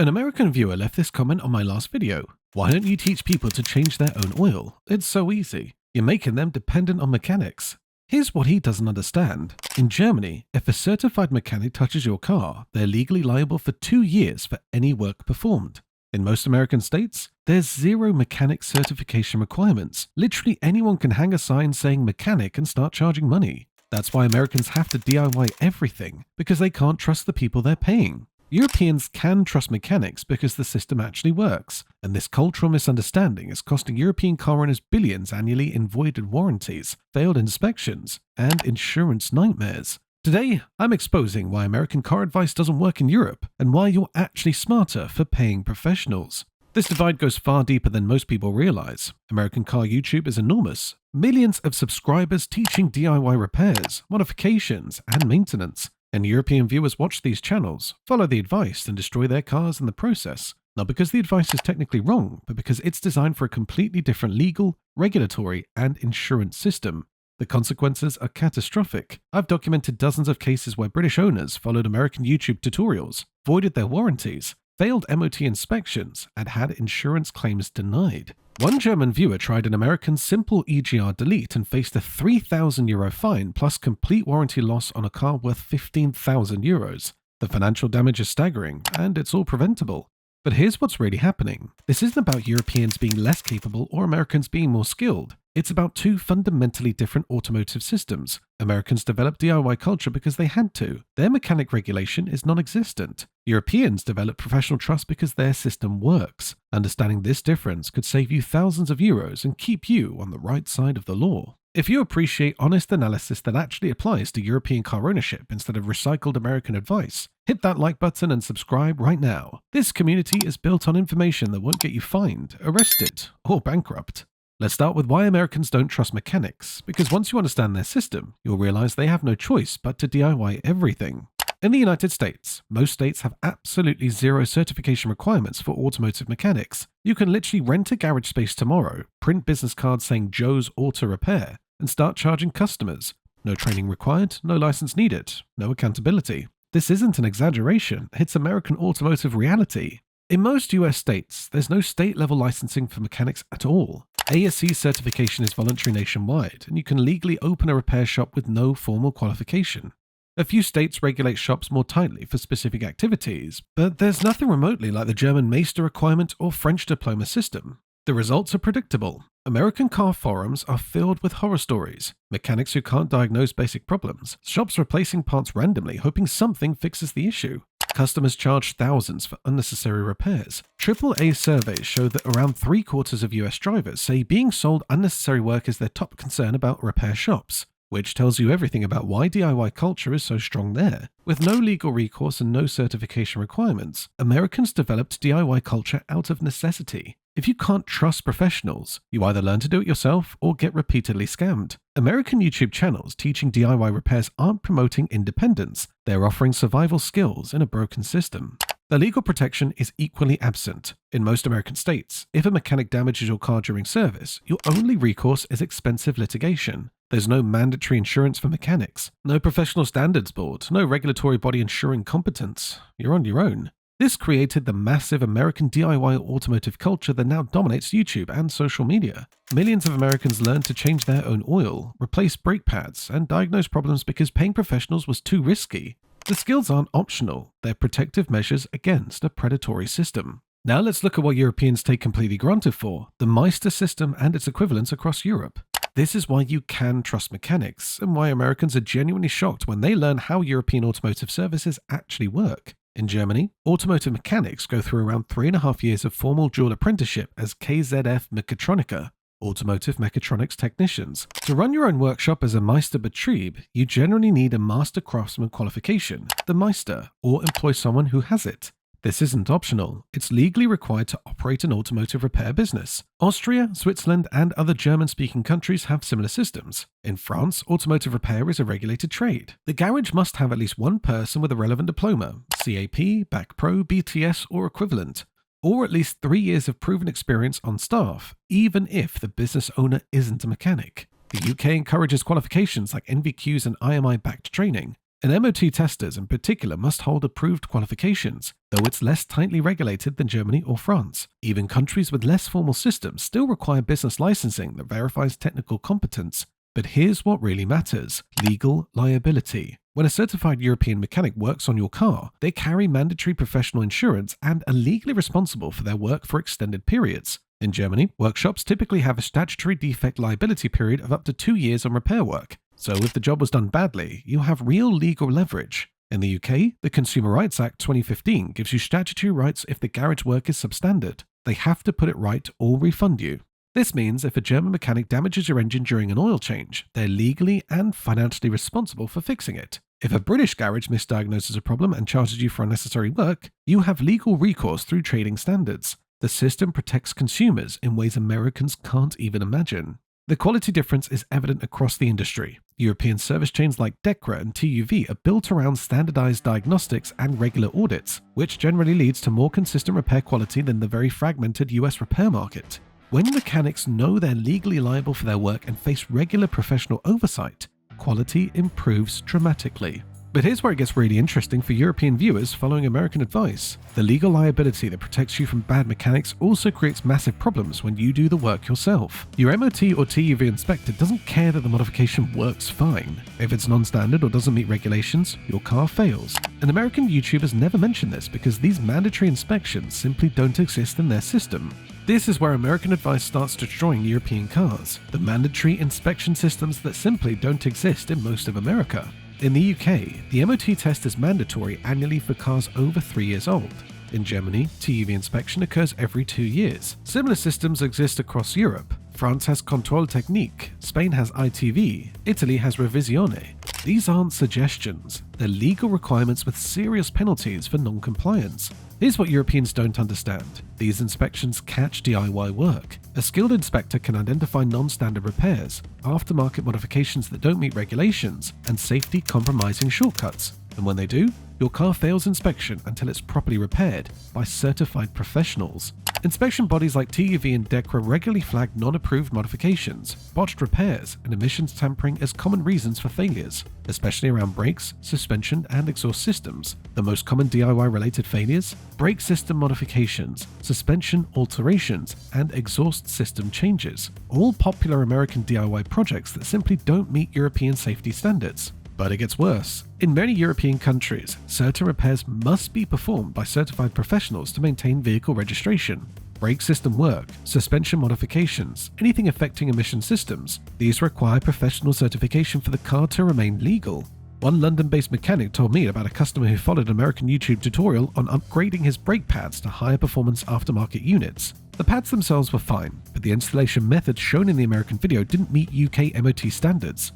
An American viewer left this comment on my last video. Why don't you teach people to change their own oil? It's so easy. You're making them dependent on mechanics. Here's what he doesn't understand. In Germany, if a certified mechanic touches your car, they're legally liable for 2 years for any work performed. In most American states, there's zero mechanic certification requirements. Literally anyone can hang a sign saying mechanic and start charging money. That's why Americans have to DIY everything, because they can't trust the people they're paying. Europeans can trust mechanics because the system actually works, and this cultural misunderstanding is costing European car owners billions annually in voided warranties, failed inspections, and insurance nightmares. Today, I'm exposing why American car advice doesn't work in Europe, and why you're actually smarter for paying professionals. This divide goes far deeper than most people realize. American car YouTube is enormous. Millions of subscribers teaching DIY repairs, modifications, and maintenance. And European viewers watch these channels, follow the advice, and destroy their cars in the process. Not because the advice is technically wrong, but because it's designed for a completely different legal, regulatory, and insurance system. The consequences are catastrophic. I've documented dozens of cases where British owners followed American YouTube tutorials, voided their warranties, failed MOT inspections, and had insurance claims denied. One German viewer tried an American simple EGR delete and faced a €3,000 fine plus complete warranty loss on a car worth €15,000. The financial damage is staggering, and it's all preventable. But here's what's really happening. This isn't about Europeans being less capable or Americans being more skilled. It's about two fundamentally different automotive systems. Americans developed DIY culture because they had to. Their mechanic regulation is non-existent. Europeans develop professional trust because their system works. Understanding this difference could save you thousands of euros and keep you on the right side of the law. If you appreciate honest analysis that actually applies to European car ownership instead of recycled American advice, hit that like button and subscribe right now. This community is built on information that won't get you fined, arrested, or bankrupt. Let's start with why Americans don't trust mechanics, because once you understand their system, you'll realize they have no choice but to DIY everything. In the United States, most states have absolutely zero certification requirements for automotive mechanics. You can literally rent a garage space tomorrow, print business cards saying Joe's Auto Repair, and start charging customers. No training required, no license needed, no accountability. This isn't an exaggeration, it's American automotive reality. In most US states, there's no state-level licensing for mechanics at all. ASC certification is voluntary nationwide, and you can legally open a repair shop with no formal qualification. A few states regulate shops more tightly for specific activities, but there's nothing remotely like the German Meister requirement or French diploma system. The results are predictable. American car forums are filled with horror stories. Mechanics who can't diagnose basic problems, shops replacing parts randomly hoping something fixes the issue. Customers charge thousands for unnecessary repairs. AAA surveys show that around 3/4 of US drivers say being sold unnecessary work is their top concern about repair shops, which tells you everything about why DIY culture is so strong there. With no legal recourse and no certification requirements, Americans developed DIY culture out of necessity. If you can't trust professionals, you either learn to do it yourself or get repeatedly scammed. American YouTube channels teaching DIY repairs aren't promoting independence, they're offering survival skills in a broken system. The legal protection is equally absent. In most American states, if a mechanic damages your car during service, your only recourse is expensive litigation. There's no mandatory insurance for mechanics, no professional standards board, no regulatory body ensuring competence. You're on your own. This created the massive American DIY automotive culture that now dominates YouTube and social media. Millions of Americans learned to change their own oil, replace brake pads, and diagnose problems because paying professionals was too risky. The skills aren't optional, they're protective measures against a predatory system. Now let's look at what Europeans take completely granted for, the Meister system and its equivalents across Europe. This is why you can trust mechanics, and why Americans are genuinely shocked when they learn how European automotive services actually work. In Germany, automotive mechanics go through around 3.5 years of formal dual apprenticeship as KZF Mechatroniker, automotive mechatronics technicians. To run your own workshop as a Meisterbetrieb, you generally need a master craftsman qualification, the Meister, or employ someone who has it. This isn't optional, it's legally required to operate an automotive repair business. Austria, Switzerland, and other German-speaking countries have similar systems. In France, automotive repair is a regulated trade. The garage must have at least one person with a relevant diploma, CAP, BAC Pro, BTS, or equivalent, or at least 3 years of proven experience on staff, even if the business owner isn't a mechanic. The UK encourages qualifications like NVQs and IMI-backed training. And MOT testers in particular must hold approved qualifications, though it's less tightly regulated than Germany or France. Even countries with less formal systems still require business licensing that verifies technical competence. But here's what really matters: legal liability. When a certified European mechanic works on your car, they carry mandatory professional insurance and are legally responsible for their work for extended periods. In Germany, workshops typically have a statutory defect liability period of up to 2 years on repair work. So if the job was done badly, you have real legal leverage. In the UK, the Consumer Rights Act 2015 gives you statutory rights if the garage work is substandard. They have to put it right or refund you. This means if a German mechanic damages your engine during an oil change, they're legally and financially responsible for fixing it. If a British garage misdiagnoses a problem and charges you for unnecessary work, you have legal recourse through trading standards. The system protects consumers in ways Americans can't even imagine. The quality difference is evident across the industry. European service chains like Undeclared and TUV are built around standardized diagnostics and regular audits, which generally leads to more consistent repair quality than the very fragmented US repair market. When mechanics know they're legally liable for their work and face regular professional oversight, quality improves dramatically. But here's where it gets really interesting for European viewers following American advice. The legal liability that protects you from bad mechanics also creates massive problems when you do the work yourself. Your MOT or TUV inspector doesn't care that the modification works fine. If it's non-standard or doesn't meet regulations, your car fails. And American YouTubers never mention this because these mandatory inspections simply don't exist in their system. This is where American advice starts destroying European cars. The mandatory inspection systems that simply don't exist in most of America. In the UK, the MOT test is mandatory annually for cars over 3 years old. In Germany, TUV inspection occurs every 2 years. Similar systems exist across Europe. France has Contrôle Technique, Spain has ITV, Italy has Revisione. These aren't suggestions, they're legal requirements with serious penalties for non-compliance. Here's what Europeans don't understand. These inspections catch DIY work. A skilled inspector can identify non-standard repairs, aftermarket modifications that don't meet regulations, and safety-compromising shortcuts. And when they do, your car fails inspection until it's properly repaired by certified professionals. Inspection bodies like TUV and DECRA regularly flag non-approved modifications, botched repairs, and emissions tampering as common reasons for failures, especially around brakes, suspension, and exhaust systems. The most common DIY-related failures: brake system modifications, suspension alterations, and exhaust system changes. All popular American DIY projects that simply don't meet European safety standards. But it gets worse. In many European countries, certain repairs must be performed by certified professionals to maintain vehicle registration. Brake system work, suspension modifications, anything affecting emission systems, these require professional certification for the car to remain legal. One London-based mechanic told me about a customer who followed an American YouTube tutorial on upgrading his brake pads to higher performance aftermarket units. The pads themselves were fine, but the installation method shown in the American video didn't meet UK MOT standards.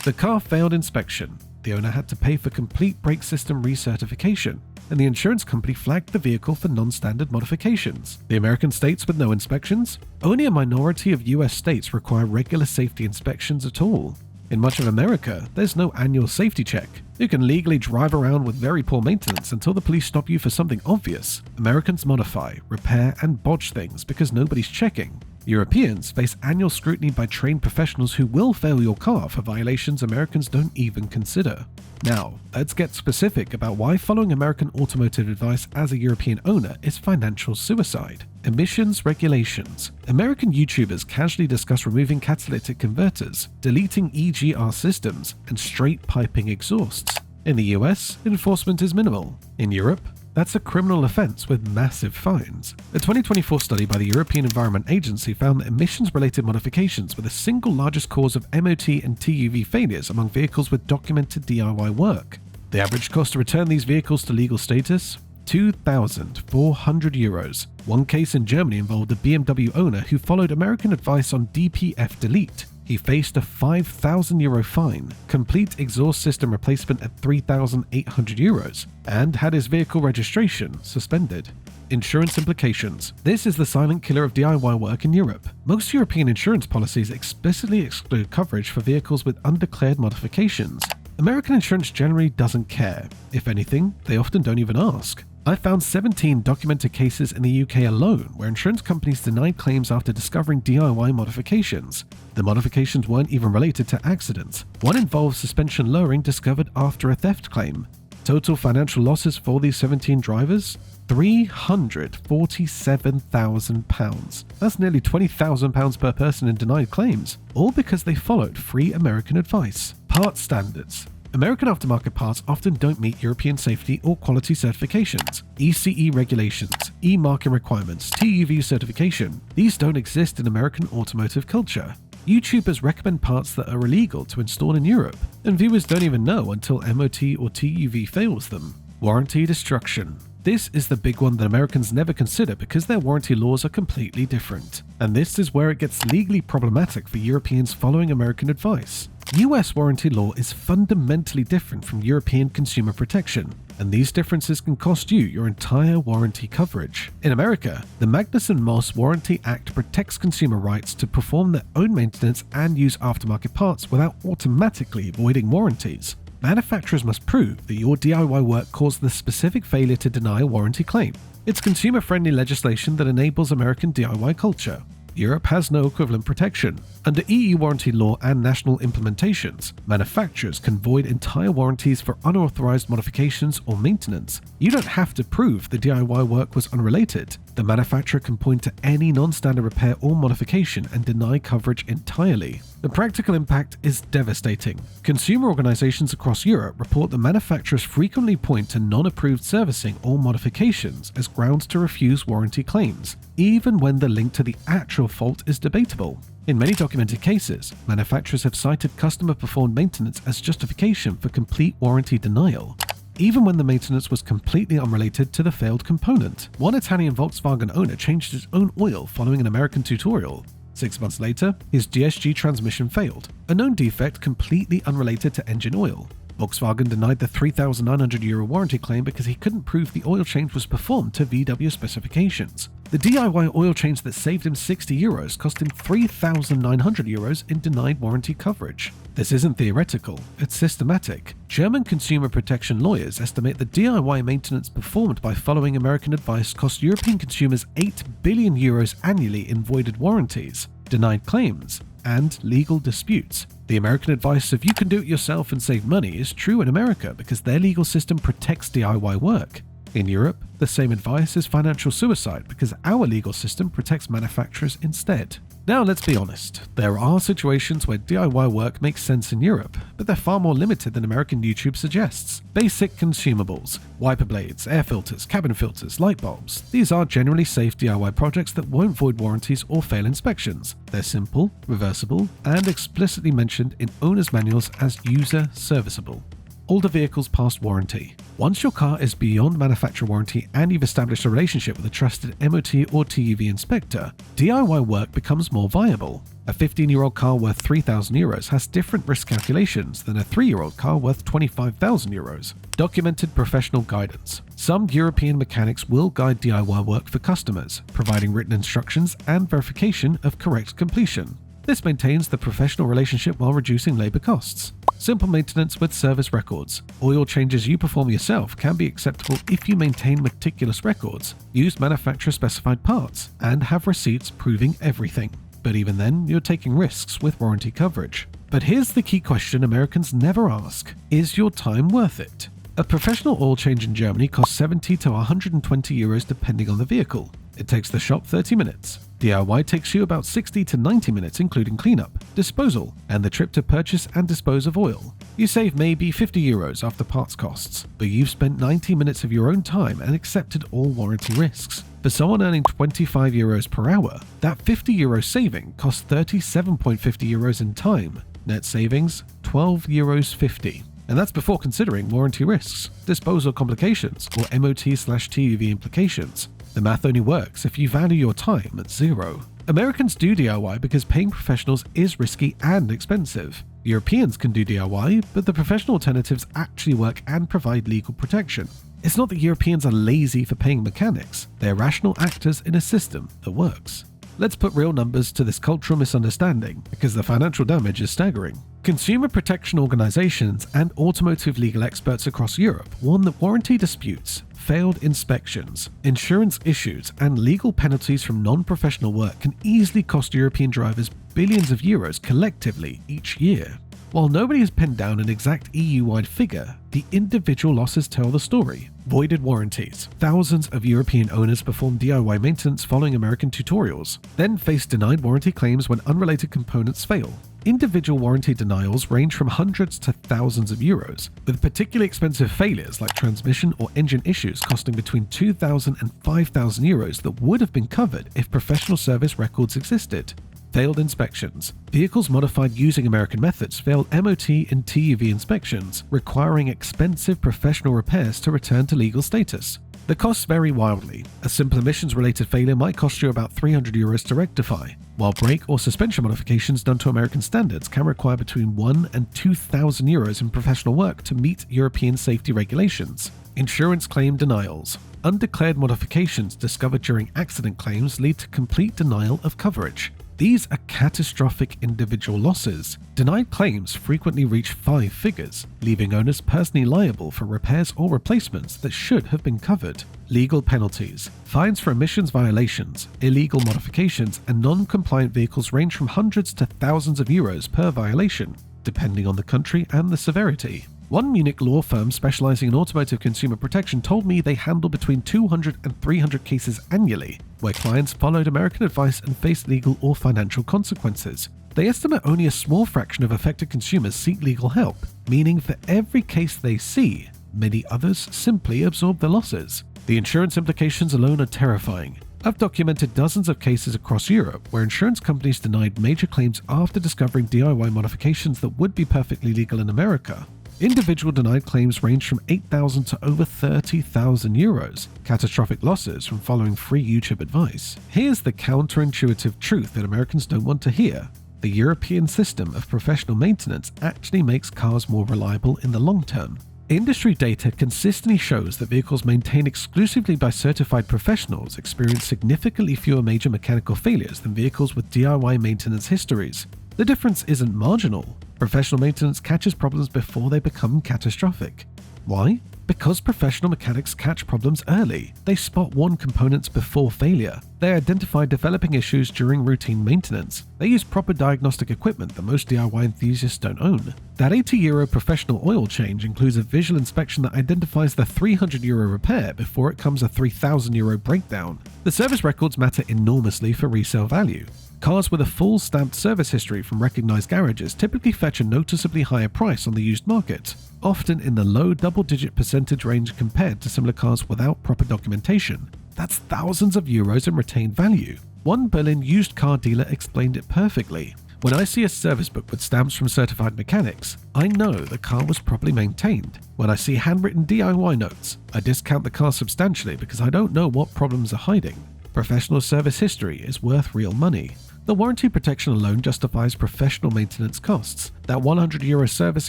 The car failed inspection, the owner had to pay for complete brake system recertification, and the insurance company flagged the vehicle for non-standard modifications. The American states with no inspections? Only a minority of US states require regular safety inspections at all. In much of America, there's no annual safety check. You can legally drive around with very poor maintenance until the police stop you for something obvious. Americans modify, repair, and bodge things because nobody's checking. Europeans face annual scrutiny by trained professionals who will fail your car for violations Americans don't even consider. Now, let's get specific about why following American automotive advice as a European owner is financial suicide. Emissions regulations. American YouTubers casually discuss removing catalytic converters, deleting EGR systems, and straight piping exhausts. In the US, enforcement is minimal. In Europe, that's a criminal offense with massive fines. A 2024 study by the European Environment Agency found that emissions-related modifications were the single largest cause of MOT and TUV failures among vehicles with documented DIY work. The average cost to return these vehicles to legal status? €2,400. One case in Germany involved a BMW owner who followed American advice on DPF delete. He faced a €5,000 fine, complete exhaust system replacement at €3,800, and had his vehicle registration suspended. Insurance implications. This is the silent killer of DIY work in Europe. Most European insurance policies explicitly exclude coverage for vehicles with undeclared modifications. American insurance generally doesn't care. If anything, they often don't even ask. I found 17 documented cases in the UK alone where insurance companies denied claims after discovering DIY modifications. The modifications weren't even related to accidents. One involved suspension lowering discovered after a theft claim. Total financial losses for these 17 drivers? £347,000. That's nearly £20,000 per person in denied claims, all because they followed free American advice. Part standards. American aftermarket parts often don't meet European safety or quality certifications, ECE regulations, E-marking requirements, TÜV certification. These don't exist in American automotive culture. YouTubers recommend parts that are illegal to install in Europe, and viewers don't even know until MOT or TÜV fails them. Warranty destruction. This is the big one that Americans never consider because their warranty laws are completely different. And this is where it gets legally problematic for Europeans following American advice. US warranty law is fundamentally different from European consumer protection, and these differences can cost you your entire warranty coverage. In America, the Magnuson-Moss Warranty Act protects consumer rights to perform their own maintenance and use aftermarket parts without automatically voiding warranties. Manufacturers must prove that your DIY work caused the specific failure to deny a warranty claim. It's consumer-friendly legislation that enables American DIY culture. Europe has no equivalent protection. Under EU warranty law and national implementations, manufacturers can void entire warranties for unauthorized modifications or maintenance. You don't have to prove the DIY work was unrelated. The manufacturer can point to any non-standard repair or modification and deny coverage entirely. The practical impact is devastating. Consumer organizations across Europe report that manufacturers frequently point to non-approved servicing or modifications as grounds to refuse warranty claims, even when the link to the actual fault is debatable. In many documented cases, manufacturers have cited customer-performed maintenance as justification for complete warranty denial, even when the maintenance was completely unrelated to the failed component. One Italian Volkswagen owner changed his own oil following an American tutorial. 6 months later, his GSG transmission failed, a known defect completely unrelated to engine oil. Volkswagen denied the €3,900 warranty claim because he couldn't prove the oil change was performed to VW specifications. The DIY oil change that saved him €60 cost him €3,900 in denied warranty coverage. This isn't theoretical, it's systematic. German consumer protection lawyers estimate the DIY maintenance performed by following American advice cost European consumers €8 billion annually in voided warranties, denied claims, and legal disputes. The American advice of you can do it yourself and save money is true in America because their legal system protects DIY work. In Europe, the same advice is financial suicide because our legal system protects manufacturers instead. Now let's be honest, there are situations where DIY work makes sense in Europe, but they're far more limited than American YouTube suggests. Basic consumables, wiper blades, air filters, cabin filters, light bulbs. These are generally safe DIY projects that won't void warranties or fail inspections. They're simple, reversible, and explicitly mentioned in owner's manuals as user serviceable. Older vehicles past warranty. Once your car is beyond manufacturer warranty and you've established a relationship with a trusted MOT or TÜV inspector, DIY work becomes more viable. A 15-year-old car worth €3,000 has different risk calculations than a 3-year-old car worth €25,000. Documented professional guidance. Some European mechanics will guide DIY work for customers, providing written instructions and verification of correct completion. This maintains the professional relationship while reducing labor costs. Simple maintenance with service records. Oil changes you perform yourself can be acceptable if you maintain meticulous records, use manufacturer-specified parts, and have receipts proving everything. But even then, you're taking risks with warranty coverage. But here's the key question Americans never ask. Is your time worth it? A professional oil change in Germany costs €70 to €120 depending on the vehicle. It takes the shop 30 minutes. DIY takes you about 60 to 90 minutes including cleanup, disposal, and the trip to purchase and dispose of oil. You save maybe €50 after parts costs, but you've spent 90 minutes of your own time and accepted all warranty risks. For someone earning €25 per hour, that €50 saving costs €37.50 in time. Net savings, €12.50. And that's before considering warranty risks, disposal complications, or MOT/TÜV implications. The math only works if you value your time at zero. Americans do DIY because paying professionals is risky and expensive. Europeans can do DIY, but the professional alternatives actually work and provide legal protection. It's not that Europeans are lazy for paying mechanics, they're rational actors in a system that works. Let's put real numbers to this cultural misunderstanding because the financial damage is staggering. Consumer protection organizations and automotive legal experts across Europe warn that warranty disputes, failed inspections, insurance issues, and legal penalties from non-professional work can easily cost European drivers billions of euros collectively each year. While nobody has pinned down an exact EU-wide figure, the individual losses tell the story. Voided warranties. Thousands of European owners perform DIY maintenance following American tutorials, then face denied warranty claims when unrelated components fail. Individual warranty denials range from hundreds to thousands of euros, with particularly expensive failures like transmission or engine issues costing between 2,000 and 5,000 euros that would have been covered if professional service records existed. Failed inspections. Vehicles modified using American methods fail MOT and TUV inspections, requiring expensive professional repairs to return to legal status. The costs vary wildly. A simple emissions-related failure might cost you about 300 euros to rectify, while brake or suspension modifications done to American standards can require between 1,000 and 2,000 euros in professional work to meet European safety regulations. Insurance claim denials. Undeclared modifications discovered during accident claims lead to complete denial of coverage. These are catastrophic individual losses. Denied claims frequently reach 5 figures, leaving owners personally liable for repairs or replacements that should have been covered. Legal penalties. Fines for emissions violations, illegal modifications, and non-compliant vehicles range from hundreds to thousands of euros per violation, depending on the country and the severity. One Munich law firm specializing in automotive consumer protection told me they handle between 200 and 300 cases annually, where clients followed American advice and faced legal or financial consequences. They estimate only a small fraction of affected consumers seek legal help, meaning for every case they see, many others simply absorb the losses. The insurance implications alone are terrifying. I've documented dozens of cases across Europe where insurance companies denied major claims after discovering DIY modifications that would be perfectly legal in America. Individual denied claims range from 8,000 to over 30,000 euros. Catastrophic losses from following free YouTube advice. Here's the counterintuitive truth that Americans don't want to hear. The European system of professional maintenance actually makes cars more reliable in the long term. Industry data consistently shows that vehicles maintained exclusively by certified professionals experience significantly fewer major mechanical failures than vehicles with DIY maintenance histories. The difference isn't marginal. Professional maintenance catches problems before they become catastrophic. Why? Because professional mechanics catch problems early. They spot warn components before failure. They identify developing issues during routine maintenance. They use proper diagnostic equipment that most DIY enthusiasts don't own. That €80 professional oil change includes a visual inspection that identifies the €300 repair before it comes a €3,000 breakdown. The service records matter enormously for resale value. Cars with a full stamped service history from recognized garages typically fetch a noticeably higher price on the used market, often in the low double-digit percentage range compared to similar cars without proper documentation. That's thousands of euros in retained value. One Berlin used car dealer explained it perfectly. When I see a service book with stamps from certified mechanics, I know the car was properly maintained. When I see handwritten DIY notes, I discount the car substantially because I don't know what problems are hiding. Professional service history is worth real money. The warranty protection alone justifies professional maintenance costs. That €100 service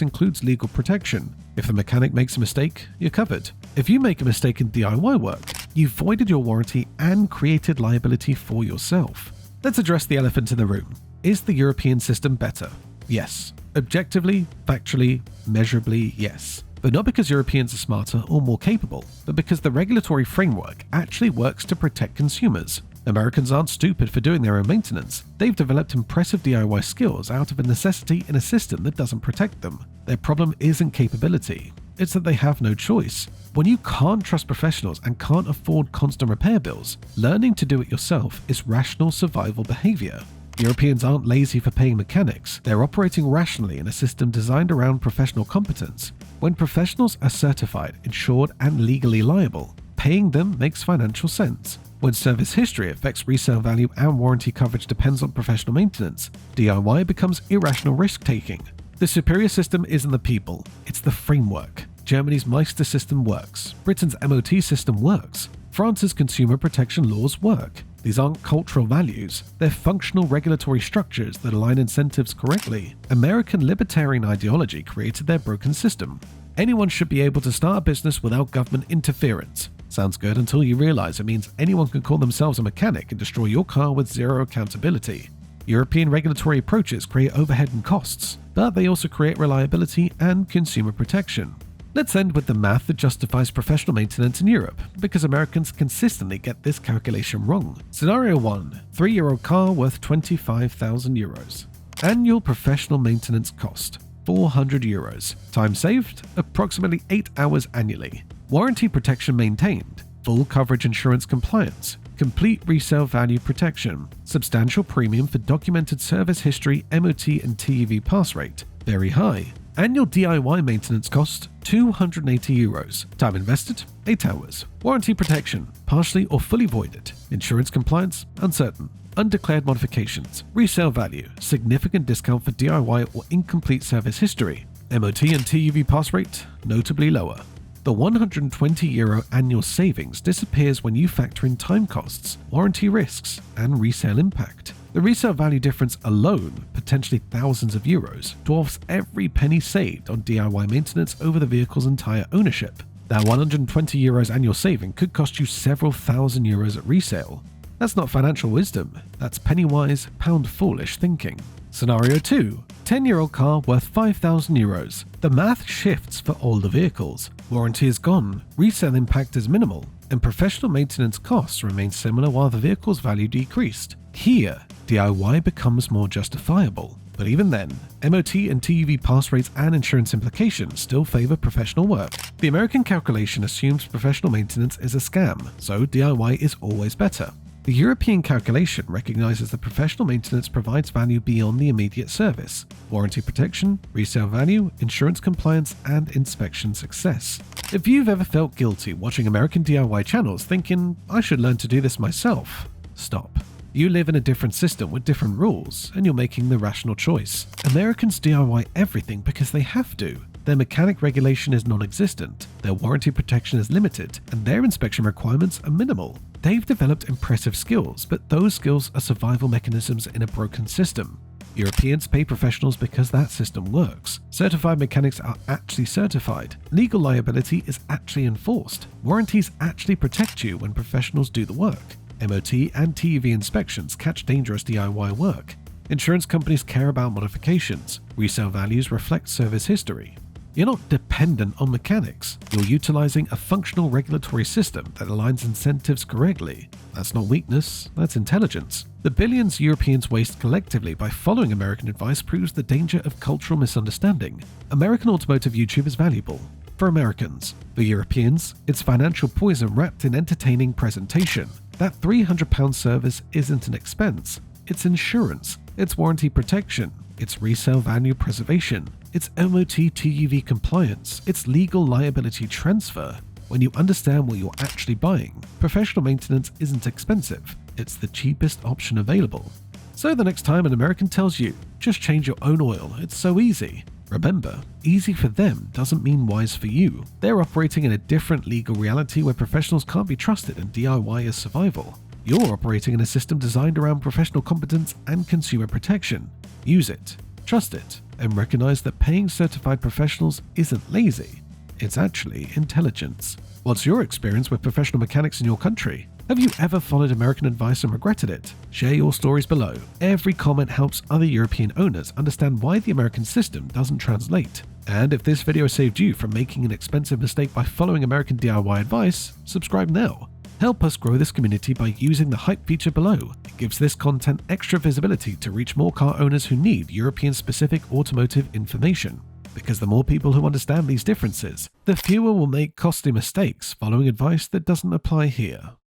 includes legal protection. If the mechanic makes a mistake, you're covered. If you make a mistake in DIY work, you've voided your warranty and created liability for yourself. Let's address the elephant in the room. Is the European system better? Yes. Objectively, factually, measurably, yes. But not because Europeans are smarter or more capable, but because the regulatory framework actually works to protect consumers. Americans aren't stupid for doing their own maintenance. They've developed impressive DIY skills out of a necessity in a system that doesn't protect them. Their problem isn't capability. It's that they have no choice. When you can't trust professionals and can't afford constant repair bills, learning to do it yourself is rational survival behavior. Europeans aren't lazy for paying mechanics. They're operating rationally in a system designed around professional competence. When professionals are certified, insured, and legally liable, paying them makes financial sense. When service history affects resale value and warranty coverage depends on professional maintenance, DIY becomes irrational risk-taking. The superior system isn't the people, it's the framework. Germany's Meister system works. Britain's MOT system works. France's consumer protection laws work. These aren't cultural values, they're functional regulatory structures that align incentives correctly. American libertarian ideology created their broken system. Anyone should be able to start a business without government interference. Sounds good until you realize it means anyone can call themselves a mechanic and destroy your car with zero accountability. European regulatory approaches create overhead and costs, but they also create reliability and consumer protection. Let's end with the math that justifies professional maintenance in Europe, because Americans consistently get this calculation wrong. Scenario 1. 3-year-old car worth €25,000. Annual professional maintenance cost, €400. Time saved, approximately 8 hours annually. Warranty protection maintained, full coverage insurance compliance, complete resale value protection, substantial premium for documented service history, MOT and TUV pass rate, very high. Annual DIY maintenance cost, €280. Time invested, 8 hours. Warranty protection, partially or fully voided. Insurance compliance, uncertain. Undeclared modifications, resale value, significant discount for DIY or incomplete service history. MOT and TUV pass rate, notably lower. The €120 annual savings disappears when you factor in time costs, warranty risks, and resale impact. The resale value difference alone, potentially thousands of euros, dwarfs every penny saved on DIY maintenance over the vehicle's entire ownership. That €120 annual saving could cost you several thousand euros at resale. That's not financial wisdom, that's penny-wise, pound-foolish thinking. Scenario 2. 10-year-old car worth €5,000. The math shifts for older vehicles. Warranty is gone, resale impact is minimal, and professional maintenance costs remain similar while the vehicle's value decreased. Here, DIY becomes more justifiable. But even then, MOT and TUV pass rates and insurance implications still favor professional work. The American calculation assumes professional maintenance is a scam, so DIY is always better. The European calculation recognizes that professional maintenance provides value beyond the immediate service: warranty protection, resale value, insurance compliance, and inspection success. If you've ever felt guilty watching American DIY channels thinking, I should learn to do this myself, stop. You live in a different system with different rules, and you're making the rational choice. Americans DIY everything because they have to. Their mechanic regulation is non-existent, their warranty protection is limited, and their inspection requirements are minimal. They've developed impressive skills, but those skills are survival mechanisms in a broken system. Europeans pay professionals because that system works. Certified mechanics are actually certified. Legal liability is actually enforced. Warranties actually protect you when professionals do the work. MOT and TUV inspections catch dangerous DIY work. Insurance companies care about modifications. Resale values reflect service history. You're not dependent on mechanics. You're utilizing a functional regulatory system that aligns incentives correctly. That's not weakness, that's intelligence. The billions Europeans waste collectively by following American advice proves the danger of cultural misunderstanding. American automotive YouTube is valuable for Americans. For Europeans, it's financial poison wrapped in entertaining presentation. That £300 service isn't an expense. It's insurance, it's warranty protection, it's resale value preservation, it's MOT TUV compliance, it's legal liability transfer. When you understand what you're actually buying, professional maintenance isn't expensive, it's the cheapest option available. So the next time an American tells you, just change your own oil, it's so easy. Remember, easy for them doesn't mean wise for you. They're operating in a different legal reality where professionals can't be trusted and DIY is survival. You're operating in a system designed around professional competence and consumer protection. Use it, trust it, and recognize that paying certified professionals isn't lazy. It's actually intelligence. What's your experience with professional mechanics in your country? Have you ever followed American advice and regretted it? Share your stories below. Every comment helps other European owners understand why the American system doesn't translate. And if this video saved you from making an expensive mistake by following American DIY advice, subscribe now. Help us grow this community by using the hype feature below. It gives this content extra visibility to reach more car owners who need European-specific automotive information. Because the more people who understand these differences, the fewer will make costly mistakes following advice that doesn't apply here.